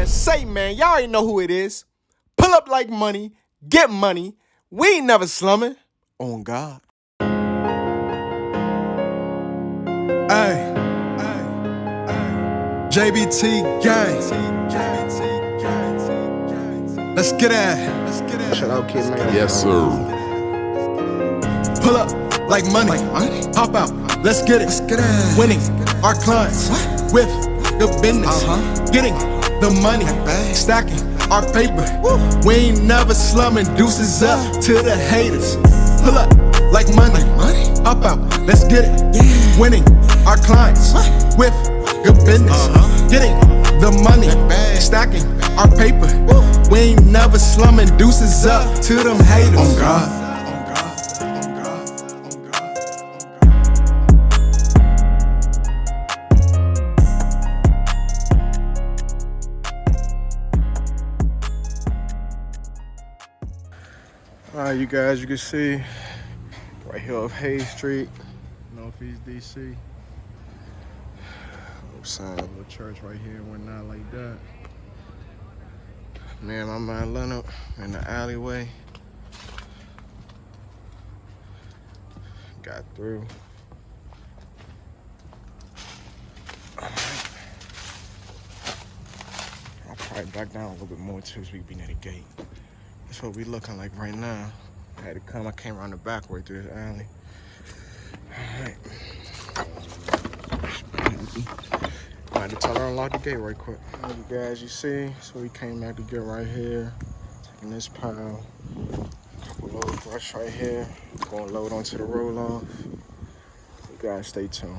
man. Say, man, y'all already know who it is. Pull up like money, get money. We ain't never slumming. On God. Ay, JBT gang. Let's get at. Shout out, Kid Man. Yes, sir. Pull up like money. Hop out. Let's get it. Winning our clients with the business. Getting the money. Stacking our paper. We ain't never slumming. Deuces up to the haters. Pull up like money. Hop out. Let's get it. Winning our clients with good business. Getting the money. Stacking our paper. We ain't never slumming. Deuces up to them haters. On God. Alright, you guys, you can see right here off Hayes Street, Northeast DC. Little sign, little church right here and whatnot like that. Man, my man Leonard in the alleyway. Got through. Alright. I'll probably back down a little bit more too so we can be near the gate. That's what we looking like right now. I had to come, I came around the back way through this alley. Alright. I had to tell her to unlock the gate right quick. Alright, you guys, you see, so we came back to get right here. Taking this pile. Couple load brush right here. Going to load onto the roll off. You guys stay tuned.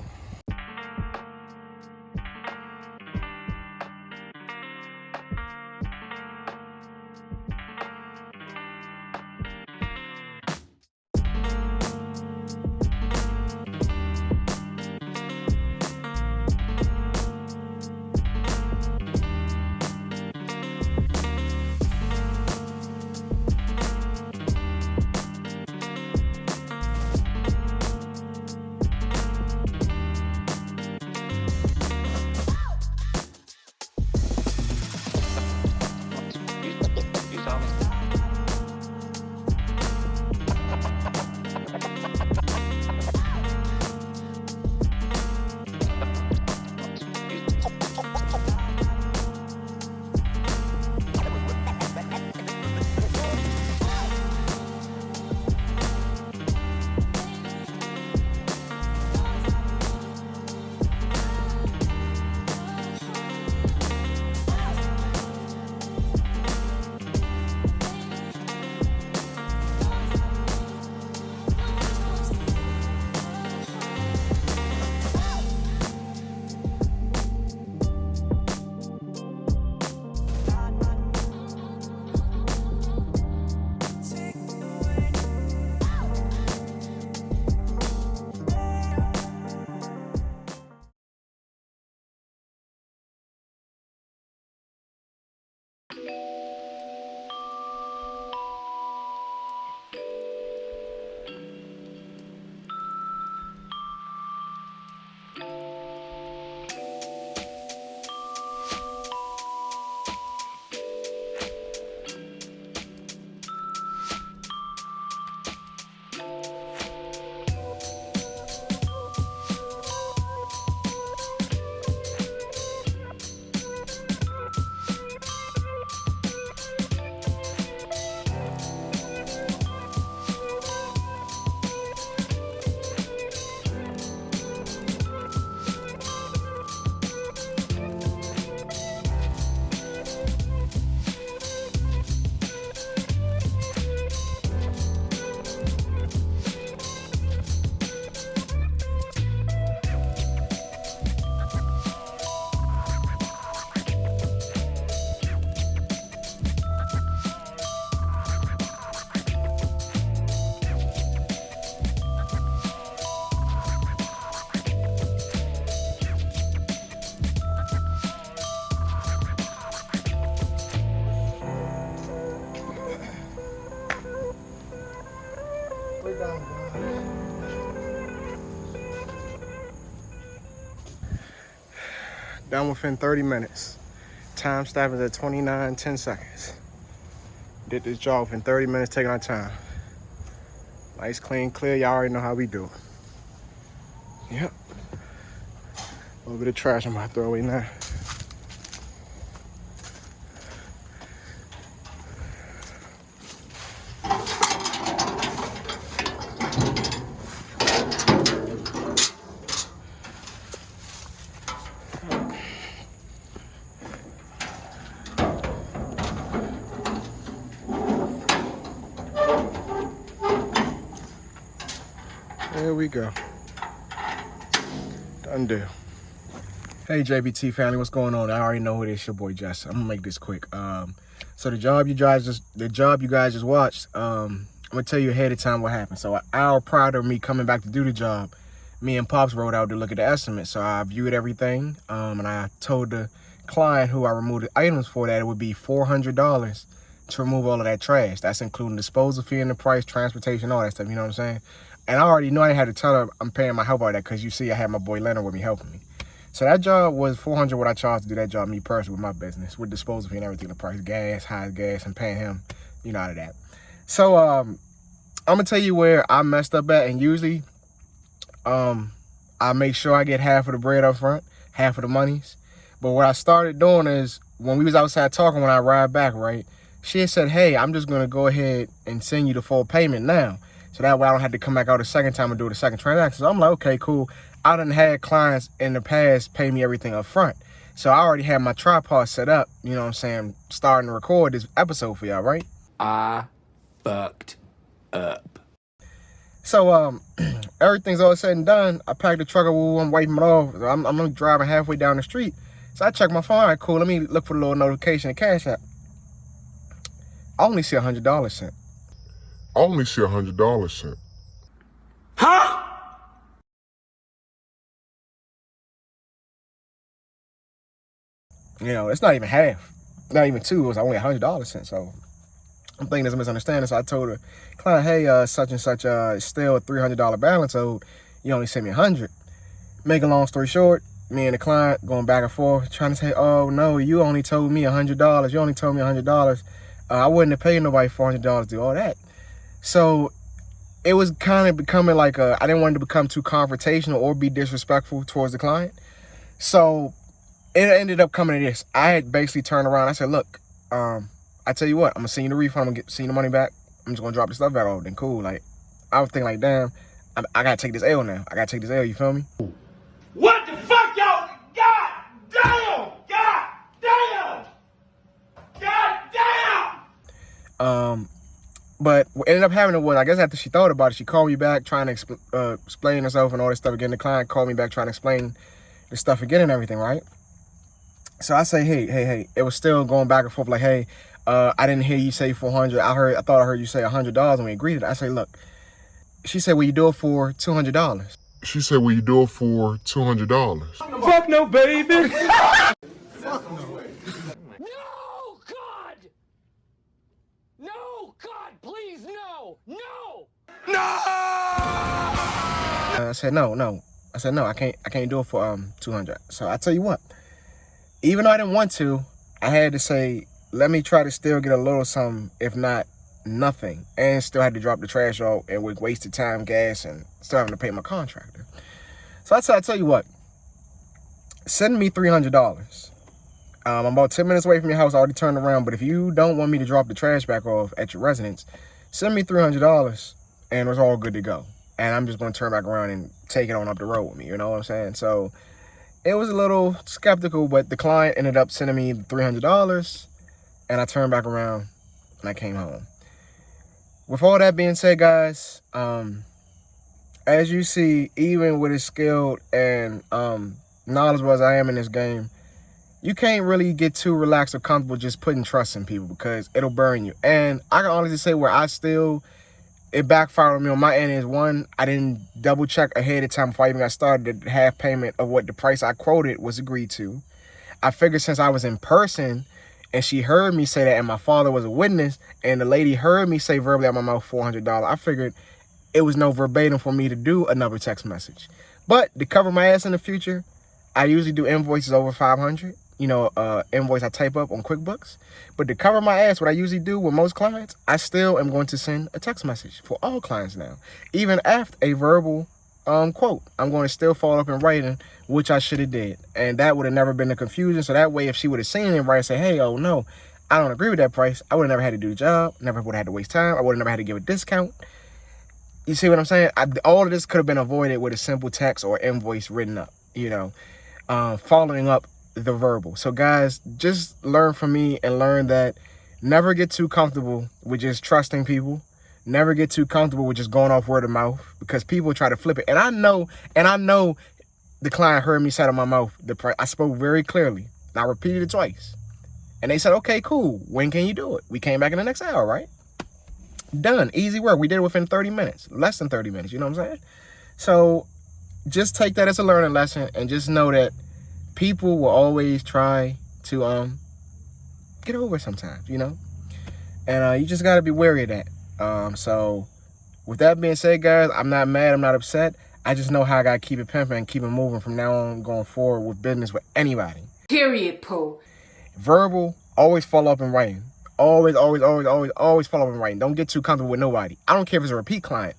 Down within 30 minutes. Time stamp is at 29:10 seconds. Did this job in 30 minutes, taking our time. Nice, clean, clear. Y'all already know how we do it. Yep. A little bit of trash I'm about to throw away now. There we go. Done deal. Hey JBT family, what's going on? I already know who it is, your boy Jess. I'm gonna make this quick. So the job you guys just watched, I'm gonna tell you ahead of time what happened. So an hour prior to me coming back to do the job, me and Pops rode out to look at the estimate. So I viewed everything, and I told the client who I removed the items for that it would be $400 to remove all of that trash. That's including disposal fee in the price, transportation, all that stuff, you know what I'm saying? And I already know I had to tell her I'm paying my help out of that because you see I had my boy Leonard with me helping me. So that job was $400 what I charged to do that job, me personally, with my business, with disposal fee and everything, the price, gas, high gas, and paying him, you know, out of that. So I'm gonna tell you where I messed up at, and usually I make sure I get half of the bread up front, half of the monies. But what I started doing is when we was outside talking, when I arrived back, right, she had said, hey, I'm just gonna go ahead and send you the full payment now. So that way I don't have to come back out a second time and do the second transaction. So I'm like, okay, cool. I done had clients in the past pay me everything up front. So I already had my tripod set up, you know what I'm saying, starting to record this episode for y'all, right? I fucked up. So everything's all said and done. I packed the truck up, I'm wiping it off. I'm driving halfway down the street. So I check my phone, all right, cool, let me look for the little notification of Cash App. I only see $100 sent. I only see $100 sent. Huh? You know, it's not even half. Not even two. It was only $100 sent. So I'm thinking there's a misunderstanding. So I told her, client, hey, such and such, still a $300 balance owed. You only sent me $100. Make a long story short, me and the client going back and forth, trying to say, oh no, you only told me $100. You only told me $100. I wouldn't have paid nobody $400 to do all that. So it was kind of becoming like I didn't want it to become too confrontational or be disrespectful towards the client. So it ended up coming to this. I had basically turned around. I said, look, I tell you what, I'm gonna send you the refund. I'm gonna send you the money back. I'm just gonna drop the stuff back off. Then cool. Like, I was thinking like, damn, I gotta take this L now. I gotta take this L, you feel me? What the fuck, y'all? God damn! God damn! God damn! But what ended up happening was, I guess after she thought about it, she called me back trying to explain herself and all this stuff again. The client called me back trying to explain the stuff again and everything, right? So I say, hey. It was still going back and forth like, hey, I didn't hear you say 400. I thought I heard you say $100 and we agreed to it. I say, look. She said, will you do it for $200? She said, will you do it for $200? Fuck no, baby! Fuck no. No, God! No, God, please, no! No! No! I said, no. I said, no, I can't do it for 200. So I tell you what, even though I didn't want to, I had to say, let me try to still get a little something, if not nothing, and still had to drop the trash off and with wasted time, gas, and still having to pay my contractor. So I tell you what, send me $300. I'm about 10 minutes away from your house. I already turned around, but if you don't want me to drop the trash back off at your residence, send me $300 and it's all good to go. And I'm just going to turn back around and take it on up the road with me, you know what I'm saying? So it was a little skeptical, but the client ended up sending me $300 and I turned back around and I came home. With all that being said, guys, as you see, even with as skilled and knowledgeable as I am in this game, you can't really get too relaxed or comfortable just putting trust in people because it'll burn you. And I can honestly say where it backfired on me on my end is, one, I didn't double check ahead of time before I even got started the half payment of what the price I quoted was agreed to. I figured since I was in person and she heard me say that and my father was a witness and the lady heard me say verbally out my mouth $400, I figured it was no verbatim for me to do another text message. But to cover my ass in the future, I usually do invoices over $500. You invoice I type up on QuickBooks. But to cover my ass, what I usually do with most clients, I still am going to send a text message for all clients now. Even after a verbal quote, I'm going to still follow up in writing, which I should have did. And that would have never been a confusion. So that way, if she would have seen it in writing and say, hey, oh no, I don't agree with that price, I would have never had to do the job, never would have had to waste time, I would have never had to give a discount. You see what I'm saying? All of this could have been avoided with a simple text or invoice written up, following up the verbal. So guys, just learn from me and learn that never get too comfortable with just trusting people. Never get too comfortable with just going off word of mouth, because people try to flip it. And I know the client heard me say out of my mouth the price. I spoke very clearly. I repeated it twice. And they said, okay, cool. When can you do it? We came back in the next hour, right? Done. Easy work. We did it within 30 minutes. Less than 30 minutes. You know what I'm saying? So just take that as a learning lesson, and just know that people will always try to get over sometimes, And you just got to be wary of that. So with that being said, guys, I'm not mad. I'm not upset. I just know how I got to keep it pimping and keep it moving from now on going forward with business with anybody. Period, Pooh. Verbal, always follow up in writing. Always follow up in writing. Don't get too comfortable with nobody. I don't care if it's a repeat client.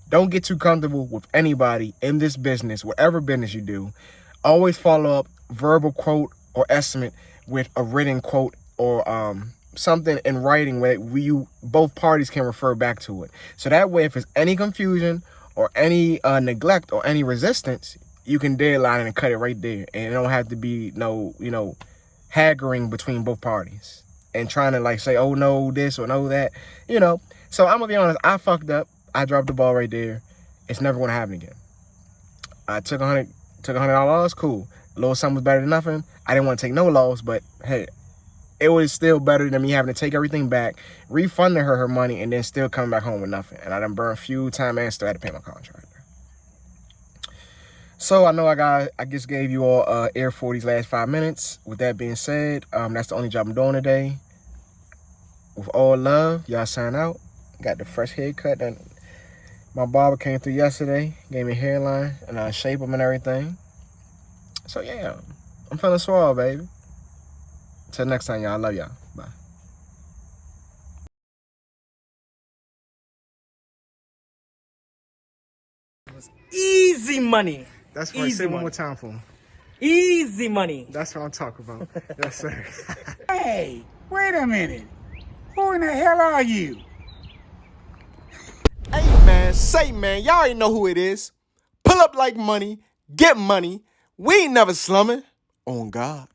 Don't get too comfortable with anybody in this business, whatever business you do. Always follow up verbal quote or estimate with a written quote or something in writing where both parties can refer back to it. So that way, if there's any confusion or any neglect or any resistance, you can deadline it and cut it right there. And it don't have to be no, haggling between both parties and trying to say, oh no, this or no that, So I'm gonna be honest, I fucked up. I dropped the ball right there. It's never gonna happen again. I took $100 loss, cool. A little something was better than nothing. I didn't want to take no loss, but hey, it was still better than me having to take everything back, refunding her money, and then still coming back home with nothing. And I done burned fuel, time, and still had to pay my contractor. So I know I just gave you all air for these last 5 minutes. With that being said, that's the only job I'm doing today. With all love, y'all sign out. Got the fresh haircut. And my barber came through yesterday, gave me a hairline, and I shape them and everything. So yeah, I'm feeling suave, baby. Till next time, y'all. I love y'all. Bye. Easy money. That's right. Easy Say it one money. more time for me. Easy money. That's what I'm talking about. Yes, sir. Hey, wait a minute. Who in the hell are you? Hey man, y'all already know who it is. Pull up like money, get money. We ain't never slumming. On God.